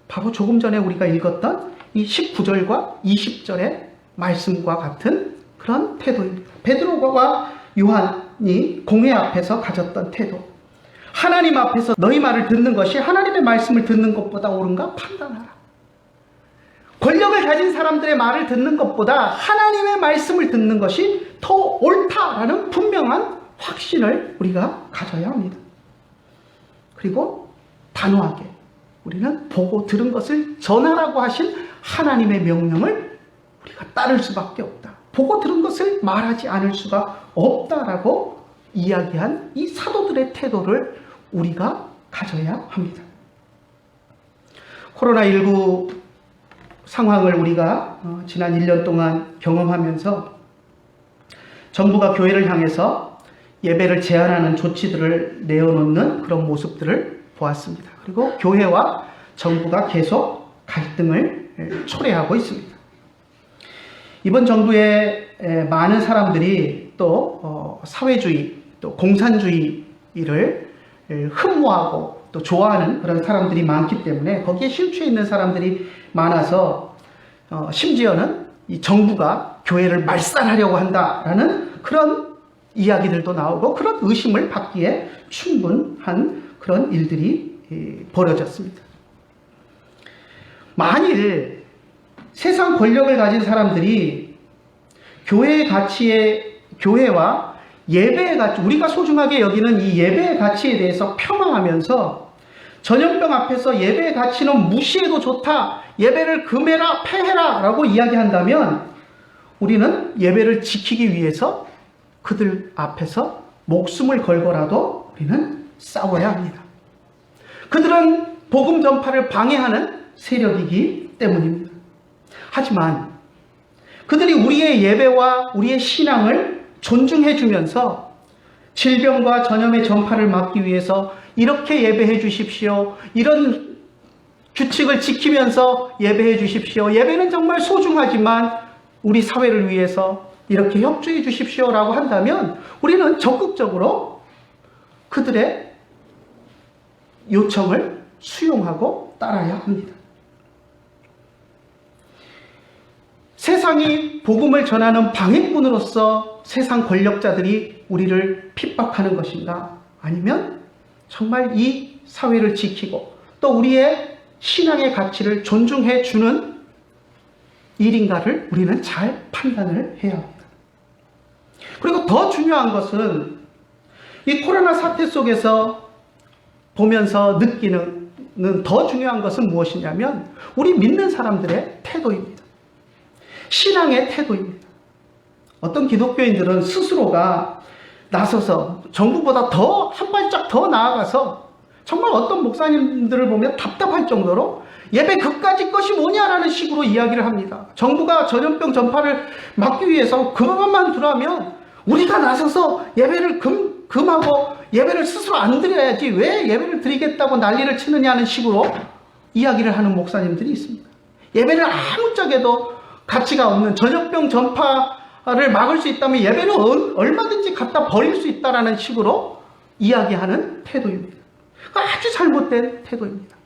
바로 조금 전에 우리가 읽었던 이 19절과 20절의 말씀과 같은 그런 태도입니다. 베드로와 요한이 공회 앞에서 가졌던 태도. 하나님 앞에서 너희 말을 듣는 것이 하나님의 말씀을 듣는 것보다 옳은가 판단하라. 권력을 가진 사람들의 말을 듣는 것보다 하나님의 말씀을 듣는 것이 더 옳다라는 분명한 확신을 우리가 가져야 합니다. 그리고 단호하게 우리는 보고 들은 것을 전하라고 하신 하나님의 명령을 우리가 따를 수밖에 없다. 보고 들은 것을 말하지 않을 수가 없다라고 이야기한 이 사도들의 태도를 우리가 가져야 합니다. 코로나19 상황을 우리가 지난 1년 동안 경험하면서 정부가 교회를 향해서 예배를 제한하는 조치들을 내어놓는 그런 모습들을 보았습니다. 그리고 교회와 정부가 계속 갈등을 초래하고 있습니다. 이번 정부의 많은 사람들이 또 사회주의, 또 공산주의를 흠모하고 또 또 좋아하는 그런 사람들이 많기 때문에 거기에 심취해 있는 사람들이 많아서 심지어는 이 정부가 교회를 말살하려고 한다라는 그런 이야기들도 나오고 그런 의심을 받기에 충분한 그런 일들이 벌어졌습니다. 만일 세상 권력을 가진 사람들이 교회의 가치에, 교회와 예배의 가치, 우리가 소중하게 여기는 이 예배의 가치에 대해서 폄하하면서 전염병 앞에서 예배의 가치는 무시해도 좋다, 예배를 금해라, 폐해라 라고 이야기한다면 우리는 예배를 지키기 위해서 그들 앞에서 목숨을 걸고라도 우리는 싸워야 합니다. 그들은 복음 전파를 방해하는 세력이기 때문입니다. 하지만 그들이 우리의 예배와 우리의 신앙을 존중해 주면서 질병과 전염의 전파를 막기 위해서 이렇게 예배해 주십시오, 이런 규칙을 지키면서 예배해 주십시오, 예배는 정말 소중하지만 우리 사회를 위해서 이렇게 협조해 주십시오라고 한다면 우리는 적극적으로 그들의 요청을 수용하고 따라야 합니다. 세상이 복음을 전하는 방해꾼으로서 세상 권력자들이 우리를 핍박하는 것인가? 아니면 정말 이 사회를 지키고 또 우리의 신앙의 가치를 존중해 주는 일인가를 우리는 잘 판단을 해야 합니다. 그리고 더 중요한 것은 이 코로나 사태 속에서 보면서 느끼는 더 중요한 것은 무엇이냐면 우리 믿는 사람들의 태도입니다. 신앙의 태도입니다. 어떤 기독교인들은 스스로가 나서서 정부보다 더 한 발짝 더 나아가서 정말 어떤 목사님들을 보면 답답할 정도로 예배 그까짓 것이 뭐냐라는 식으로 이야기를 합니다. 정부가 전염병 전파를 막기 위해서 그것만 두라면 우리가 나서서 예배를 금하고 예배를 스스로 안 드려야지 왜 예배를 드리겠다고 난리를 치느냐는 식으로 이야기를 하는 목사님들이 있습니다. 예배를 아무짝에도 가치가 없는 전염병 전파를 막을 수 있다면 예배는 얼마든지 갖다 버릴 수 있다라는 식으로 이야기하는 태도입니다. 아주 잘못된 태도입니다.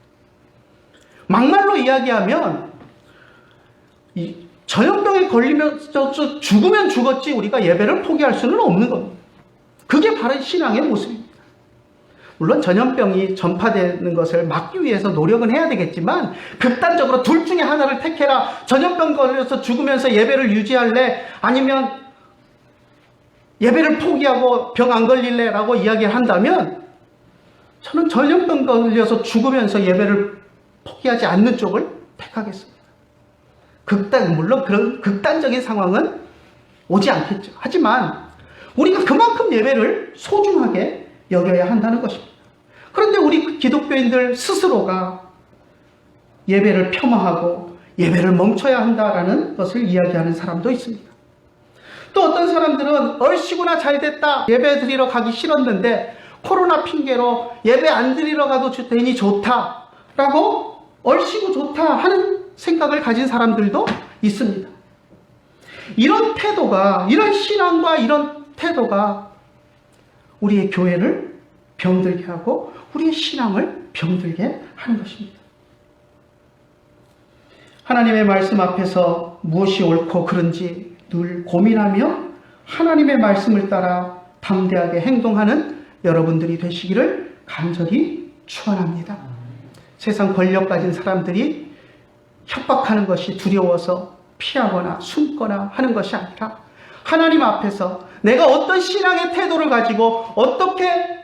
막말로 이야기하면 이 전염병에 걸리면 죽으면 죽었지 우리가 예배를 포기할 수는 없는 겁니다. 그게 바로 신앙의 모습입니다. 물론 전염병이 전파되는 것을 막기 위해서 노력은 해야 되겠지만 극단적으로 둘 중에 하나를 택해라. 전염병 걸려서 죽으면서 예배를 유지할래? 아니면 예배를 포기하고 병 안 걸릴래? 라고 이야기를 한다면 저는 전염병 걸려서 죽으면서 예배를 포기하지 않는 쪽을 택하겠습니다. 물론 그런 극단적인 상황은 오지 않겠죠. 하지만 우리가 그만큼 예배를 소중하게 여겨야 한다는 것입니다. 그런데 우리 기독교인들 스스로가 예배를 폄하하고 예배를 멈춰야 한다라는 것을 이야기하는 사람도 있습니다. 또 어떤 사람들은 얼씨구나 잘됐다, 예배 드리러 가기 싫었는데 코로나 핑계로 예배 안 드리러 가도 되니 좋다라고 얼씨구 좋다 하는 생각을 가진 사람들도 있습니다. 이런 태도가, 이런 신앙과 이런 태도가 우리의 교회를 병들게 하고 우리의 신앙을 병들게 하는 것입니다. 하나님의 말씀 앞에서 무엇이 옳고 그른지 늘 고민하며 하나님의 말씀을 따라 담대하게 행동하는 여러분들이 되시기를 간절히 축원합니다. 세상 권력 가진 사람들이 협박하는 것이 두려워서 피하거나 숨거나 하는 것이 아니라 하나님 앞에서 내가 어떤 신앙의 태도를 가지고 어떻게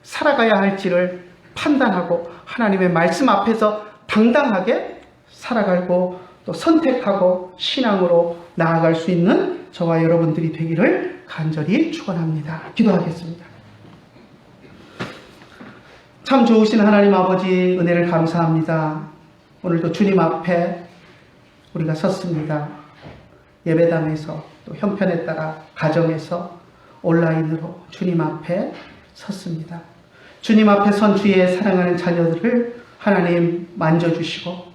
살아가야 할지를 판단하고 하나님의 말씀 앞에서 당당하게 살아가고 또 선택하고 신앙으로 나아갈 수 있는 저와 여러분들이 되기를 간절히 축원합니다. 기도하겠습니다. 참 좋으신 하나님 아버지, 은혜를 감사합니다. 오늘도 주님 앞에 우리가 섰습니다. 예배당에서 또 형편에 따라 가정에서 온라인으로 주님 앞에 섰습니다. 주님 앞에 선 주의 사랑하는 자녀들을 하나님 만져주시고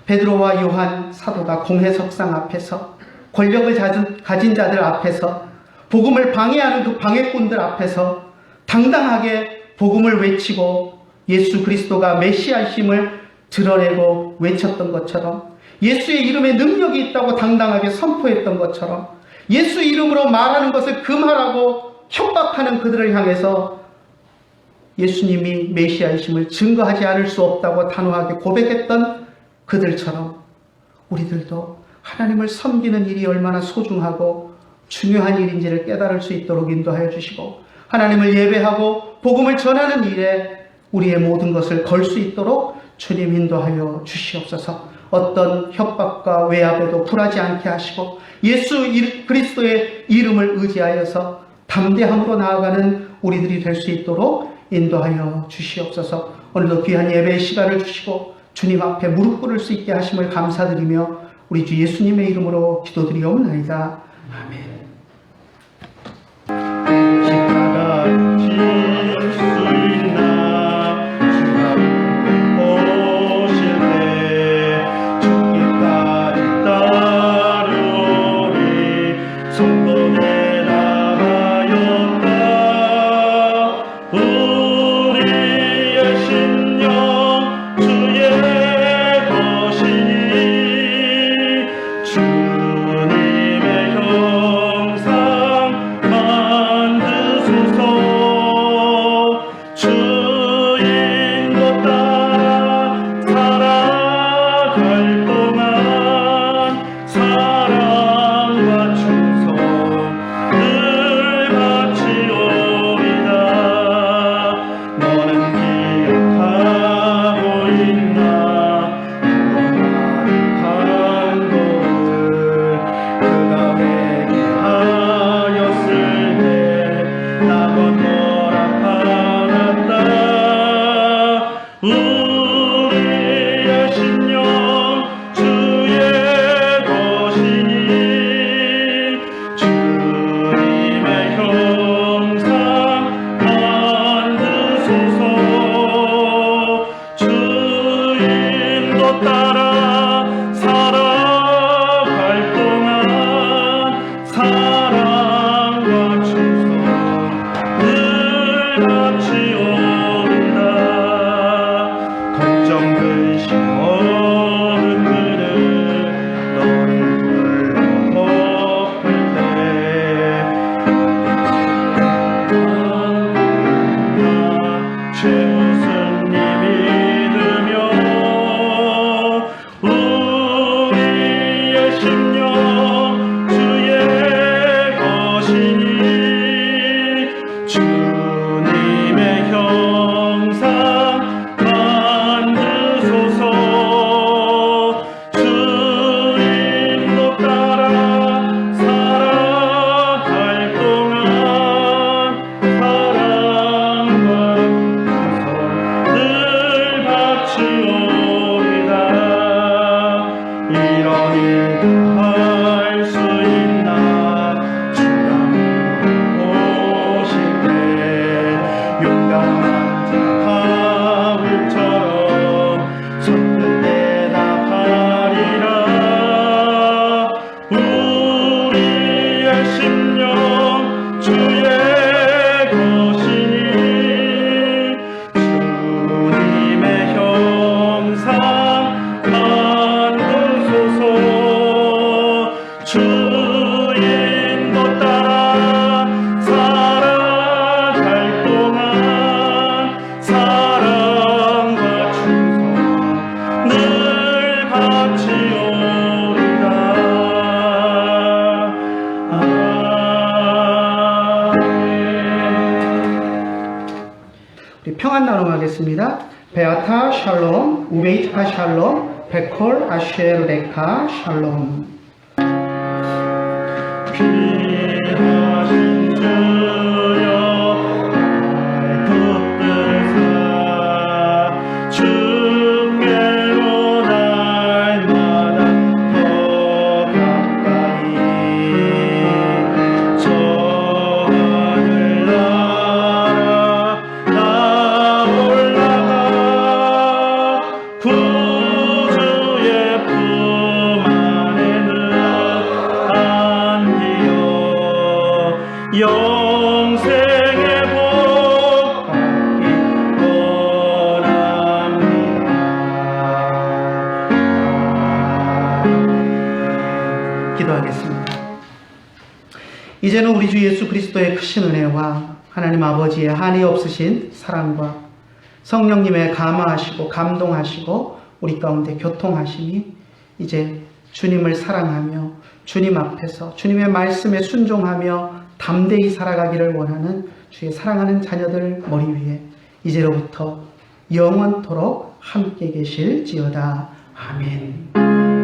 베드로와 요한 사도가 공회석상 앞에서 권력을 가진 자들 앞에서 복음을 방해하는 그 방해꾼들 앞에서 당당하게 복음을 외치고 예수 그리스도가 메시아이심을 드러내고 외쳤던 것처럼, 예수의 이름에 능력이 있다고 당당하게 선포했던 것처럼, 예수 이름으로 말하는 것을 금하라고 협박하는 그들을 향해서 예수님이 메시아이심을 증거하지 않을 수 없다고 단호하게 고백했던 그들처럼 우리들도 하나님을 섬기는 일이 얼마나 소중하고 중요한 일인지를 깨달을 수 있도록 인도하여 주시고, 하나님을 예배하고 복음을 전하는 일에 우리의 모든 것을 걸 수 있도록 주님 인도하여 주시옵소서. 어떤 협박과 외압에도 굴하지 않게 하시고 예수 그리스도의 이름을 의지하여서 담대함으로 나아가는 우리들이 될 수 있도록 인도하여 주시옵소서. 오늘도 귀한 예배의 시간을 주시고 주님 앞에 무릎 꿇을 수 있게 하심을 감사드리며 우리 주 예수님의 이름으로 기도드리옵나이다. 아멘. 십자가 질 수 있나 주가 오실 때 죽기까지 따르리 손끝에 나가였다. 우리의 심령 주의 것이니 주님의 형상 만드소서. 주인 것 따라 살아갈 동안 사랑과 충성 늘 바치오리다. 너는 기억하고 있나 그동안 한 것들 그가 내게 하였을 때 나 건너라 받았다. 우리의 심령 주의 것이니 주님의 형상 만드소서. 주인도 따라 살아갈 동안 사랑과 충성 늘 바치오리다. 걱정 근심 어른들을 너를 불러 덮을 때 최우승님 믿으며 우리의 심령 주의 것이니 주님의 형상 만드소서. 주인도 따라 살아갈 동안 사랑과 충성 늘 바치오리다. 이런 일도 할 수 있나 주가 오실 때 용감한 자 바울처럼 손끝에 나가리라. 우리의 심령 주의 것이니 주님의 형상 만드소서. 주인도 따라 살아갈 동안 사랑과 충성 늘 바치오리다. 아멘. 우리 평안 나눔하겠습니다. 베아타 샬롬, 우베이트카 샬롬, 베콜 아쉐르 레카 샬롬. 귀하신 주여 나의 붙들사 주께로 날마다 더 가까이 저 하늘나라 나 올라가 구주의 품 안에 늘 안기어 이제는 우리 주 예수 그리스도의 크신 은혜와 하나님 아버지의 한이 없으신 사랑과 성령님의 감화하시고 감동하시고 우리 가운데 교통하심이 이제 주님을 사랑하며 주님 앞에서 주님의 말씀에 순종하며 담대히 살아가기를 원하는 주의 사랑하는 자녀들 머리 위에 이제로부터 영원토록 함께 계실지어다. 아멘.